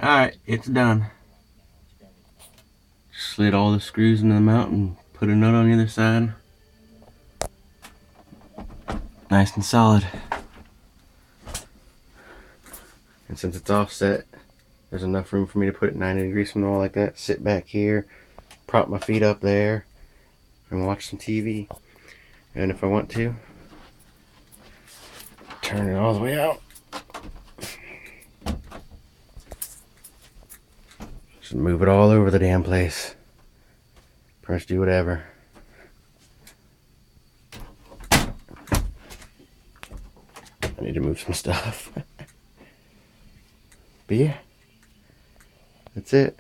Alright, it's done. Slid all the screws into the mount and put a nut on the other side. Nice and solid. And since it's offset, there's enough room for me to put it 90 degrees from the wall like that, sit back here, prop my feet up there, and watch some TV. And if I want to, turn it all the way out. Just move it all over the damn place. Pretty much do whatever. I need to move some stuff. But yeah, that's it.